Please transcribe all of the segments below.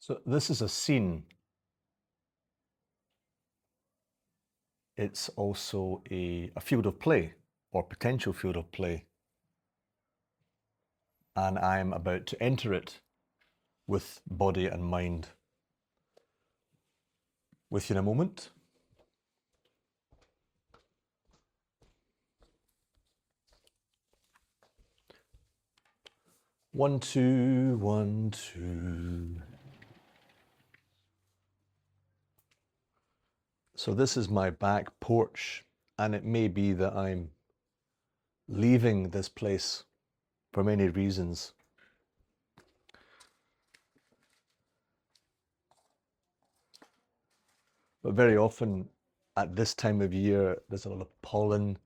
So this is a scene. It's also a field of play or potential field of play. And I'm about to enter it with body and mind. With you in a moment. One, two, 1, 2. So this is my back porch, and it may be that I'm leaving this place for many reasons. But very often at this time of year, there's a lot of pollen,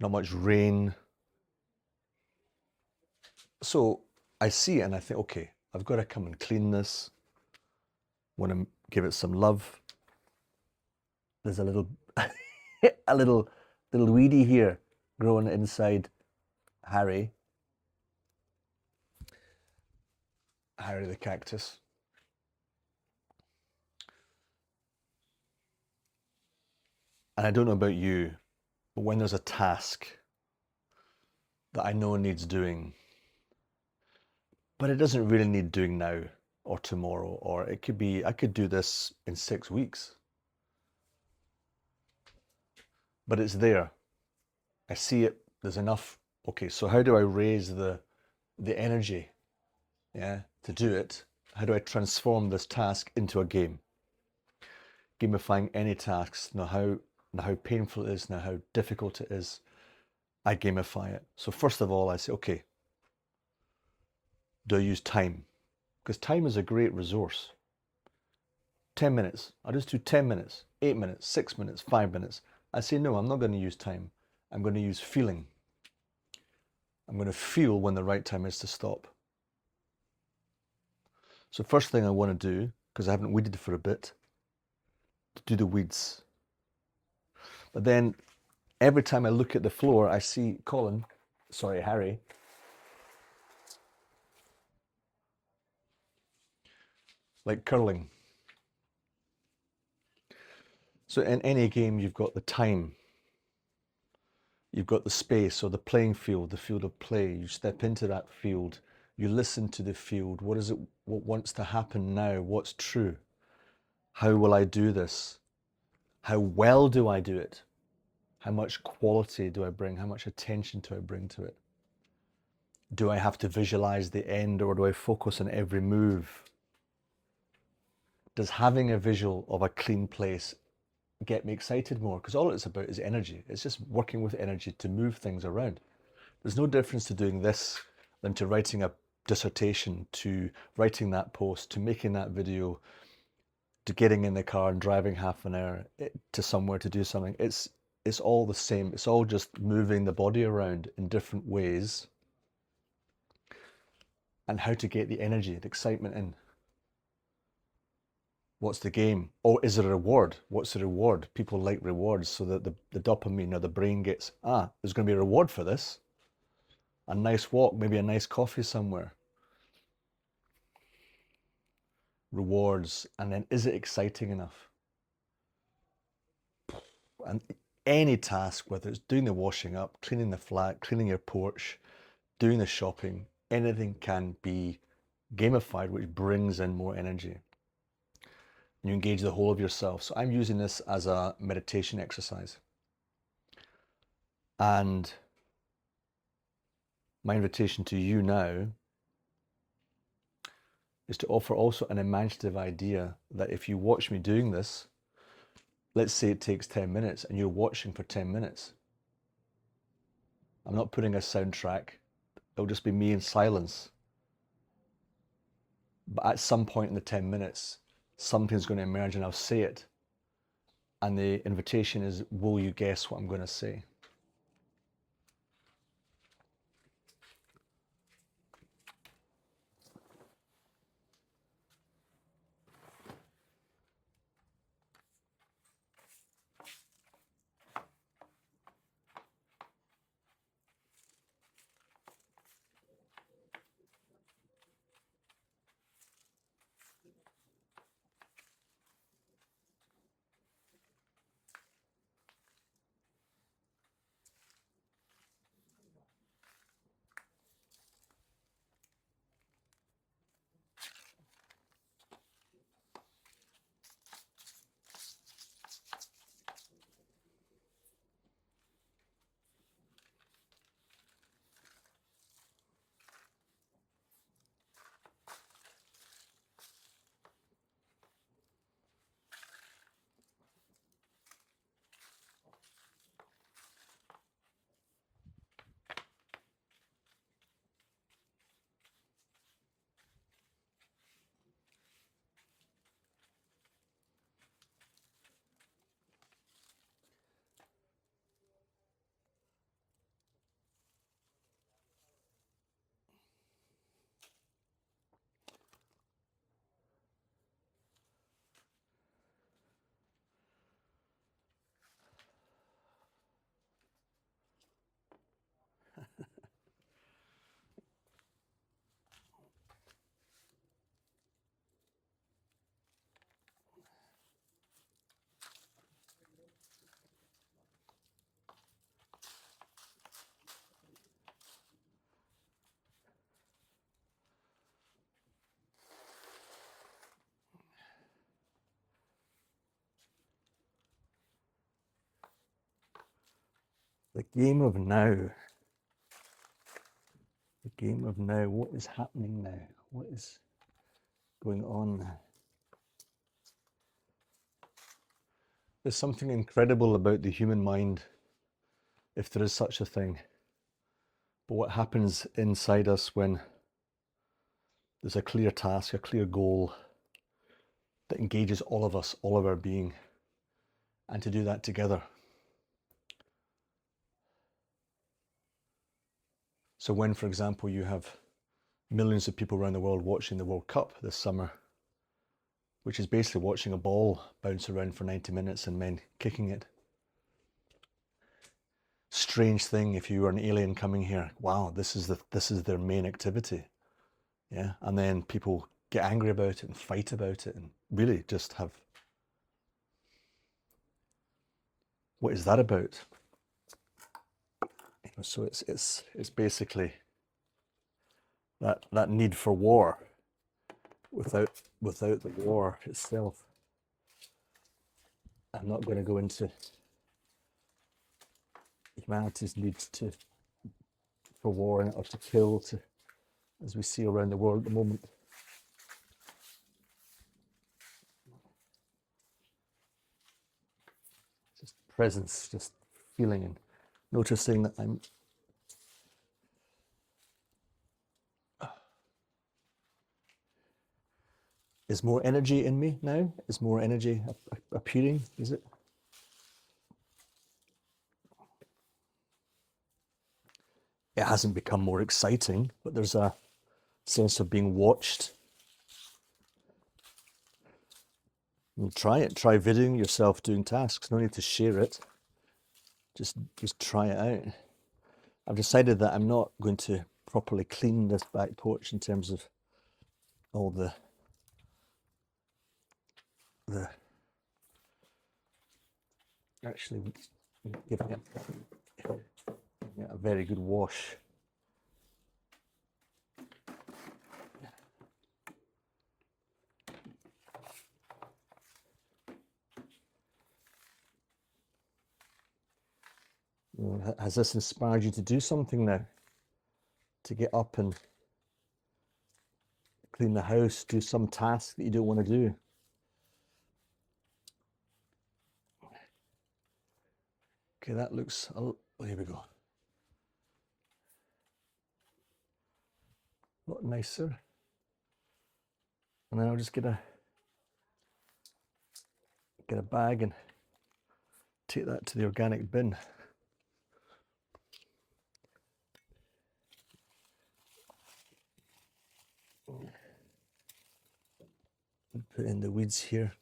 not much rain. So I see it and I think, okay, I've got to come and clean this. Want to give it some love. There's a little, a little weedy here growing inside Harry the cactus. And I don't know about you, but when there's a task that I know needs doing, but it doesn't really need doing now or tomorrow, or it could be, I could do this in 6 weeks. But it's there. I see it, there's enough. Okay, so how do I raise the energy, to do it? How do I transform this task into a game? Gamifying any tasks, know how painful it is, know how difficult it is, I gamify it. So first of all, I say, okay, do I use time? Because time is a great resource. 10 minutes, I'll just do 10 minutes, 8 minutes, 6 minutes, 5 minutes. I say, no, I'm not going to use time. I'm going to use feeling. I'm going to feel when the right time is to stop. So first thing I want to do, because I haven't weeded for a bit, to do the weeds. But then every time I look at the floor, I see Harry, like curling. So in any game, you've got the time, you've got the space or the playing field, the field of play. You step into that field, you listen to the field. What is it? What wants to happen now? What's true? How will I do this? How well do I do it? How much quality do I bring? How much attention do I bring to it? Do I have to visualize the end, or do I focus on every move? Does having a visual of a clean place get me excited more? Because all it's about is energy. It's just working with energy to move things around. There's no difference to doing this than to writing a dissertation, to writing that post, to making that video, to getting in the car and driving half an hour to somewhere to do something. It's all the same. It's all just moving the body around in different ways, and how to get the energy, the excitement in. What's the game? Oh, is there a reward? What's the reward? People like rewards, so that the dopamine or the brain gets, there's going to be a reward for this. A nice walk, maybe a nice coffee somewhere. Rewards. And then, is it exciting enough? And any task, whether it's doing the washing up, cleaning the flat, cleaning your porch, doing the shopping, anything can be gamified, which brings in more energy. You engage the whole of yourself. So I'm using this as a meditation exercise. And my invitation to you now is to offer also an imaginative idea that if you watch me doing this, let's say it takes 10 minutes and you're watching for 10 minutes. I'm not putting a soundtrack. It'll just be me in silence. But at some point in the 10 minutes, something's going to emerge and I'll say it. And the invitation is, will you guess what I'm going to say? The game of now. The game of now. What is happening now? What is going on now? There's something incredible about the human mind, if there is such a thing. But what happens inside us when there's a clear task, a clear goal that engages all of us, all of our being, and to do that together. So when, for example, you have millions of people around the world watching the World Cup this summer, which is basically watching a ball bounce around for 90 minutes and men kicking it. Strange thing if you were an alien coming here. Wow, this is their main activity. Yeah, and then people get angry about it and fight about it and really just have, what is that about? So it's basically that need for war without the war itself. I'm not going to go into humanity's need for war or to kill, as we see around the world at the moment. Just presence, just feeling and noticing that I'm is more energy in me now? Is more energy appearing? Is it? It hasn't become more exciting, but there's a sense of being watched. And try it. Try videoing yourself doing tasks. No need to share it. Just try it out. I've decided that I'm not going to properly clean this back porch in terms of all the actually giving it a very good wash. Has this inspired you to do something now? To get up and clean the house, do some task that you don't want to do? Okay, that looks, oh, here we go. A lot nicer. And then I'll just get a bag and take that to the organic bin. Put in the weeds here.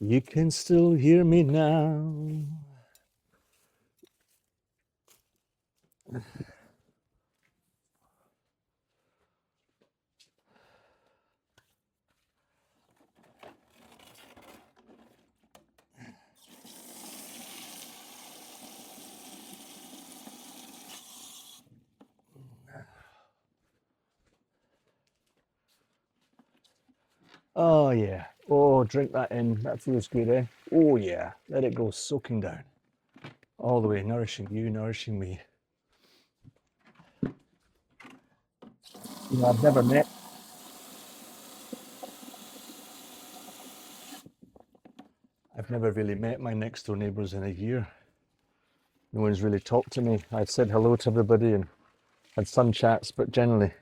You can still hear me now. Oh yeah. Oh, drink that in. That feels good, eh? Oh yeah. Let it go soaking down. All the way, nourishing you, nourishing me. You know, I've never really met my next door neighbours in a year. No one's really talked to me. I've said hello to everybody and had some chats, but generally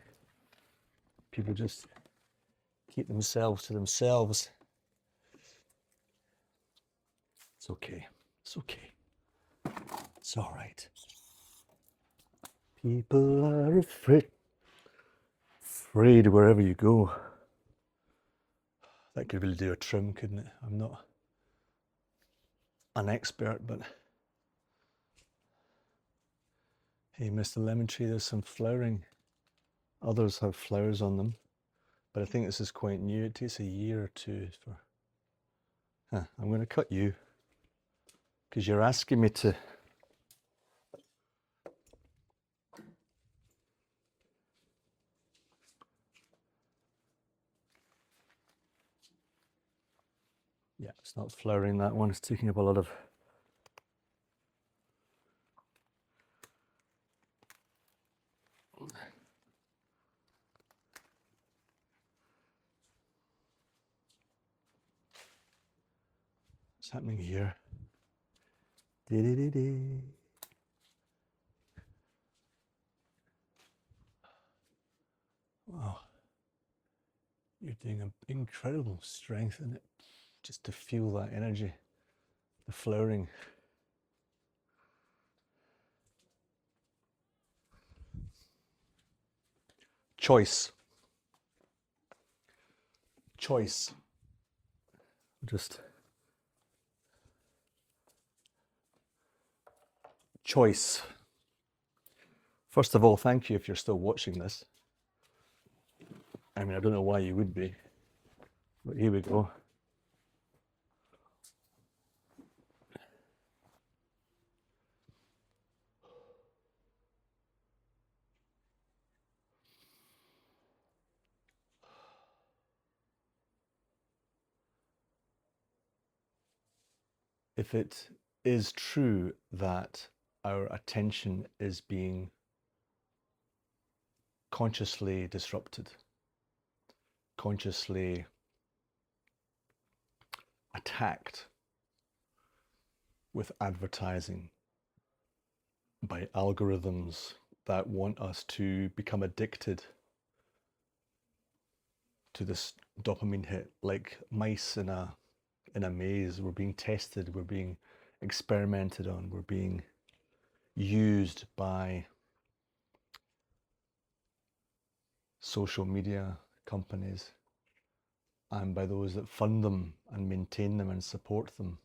people just keep themselves to themselves. It's okay. It's okay. It's all right. People are afraid wherever you go. That could really do a trim, couldn't it? I'm not an expert, but hey, Mr. Lemon Tree, there's some flowering. Others have flowers on them, but I think this is quite new. It takes a year or two for... I'm going to cut you because you're asking me to. Yeah, it's not flowering, that one. It's taking up a lot of... What's happening here? Wow. You're doing an incredible strength in it, just to feel that energy, the flowering. Choice. Just choice. First of all, thank you if you're still watching this. I mean, I don't know why you would be, but here we go. If it is true that our attention is being consciously disrupted, consciously attacked with advertising by algorithms that want us to become addicted to this dopamine hit, like mice in a maze. We're being tested, we're being experimented on, we're being used by social media companies and by those that fund them and maintain them and support them.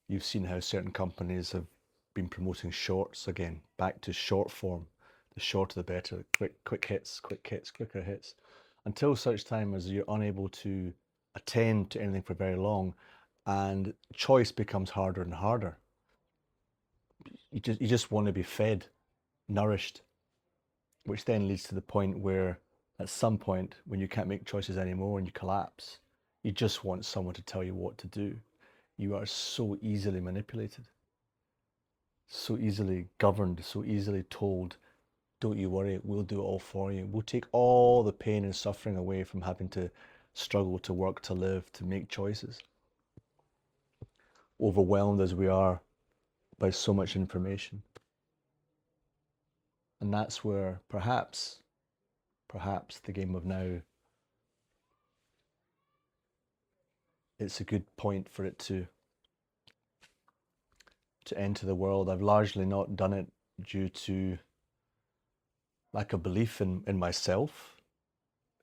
You've seen how certain companies have been promoting shorts again, back to short form. The shorter the better, quick hits, quicker hits, until such time as you're unable to attend to anything for very long, and choice becomes harder and harder. You just want to be fed, nourished, which then leads to the point where at some point when you can't make choices anymore and you collapse, you just want someone to tell you what to do. You are so easily manipulated, so easily governed, so easily told, don't you worry, we'll do it all for you. We'll take all the pain and suffering away from having to struggle to work, to live, to make choices. Overwhelmed as we are by so much information. And that's where perhaps the game of now, it's a good point for it to enter the world. I've largely not done it due to lack of belief in myself,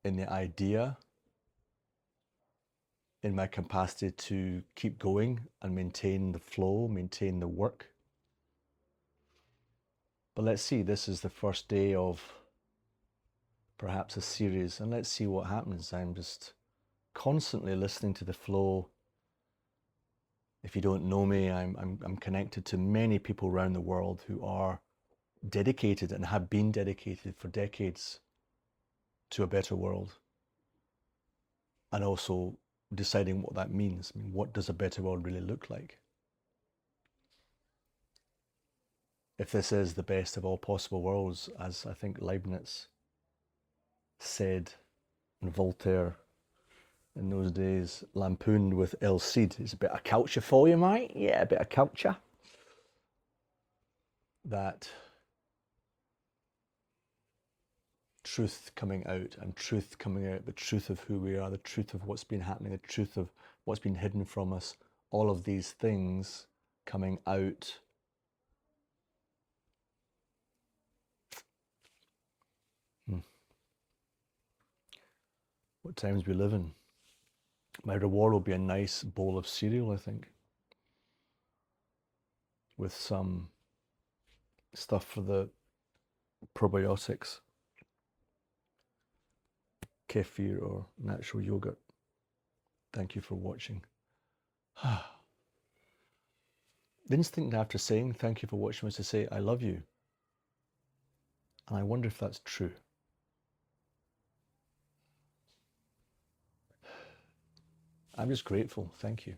in the idea, in my capacity to keep going and maintain the flow, maintain the work. But let's see, this is the first day of perhaps a series, and let's see what happens. I'm just constantly listening to the flow. If you don't know me, I'm connected to many people around the world who are dedicated and have been dedicated for decades to a better world. And also deciding what that means. I mean, what does a better world really look like? If this is the best of all possible worlds, as I think Leibniz said, and Voltaire in those days lampooned with El Cid. It's a bit of culture for you, mate. Yeah, a bit of culture. That truth coming out, and truth coming out, the truth of who we are, the truth of what's been happening, the truth of what's been hidden from us, all of these things coming out. What times we live in. My reward will be a nice bowl of cereal, I think, with some stuff for the probiotics, kefir or natural yogurt. Thank you for watching. The instinct after saying thank you for watching was to say, I love you. And I wonder if that's true. I'm just grateful. Thank you.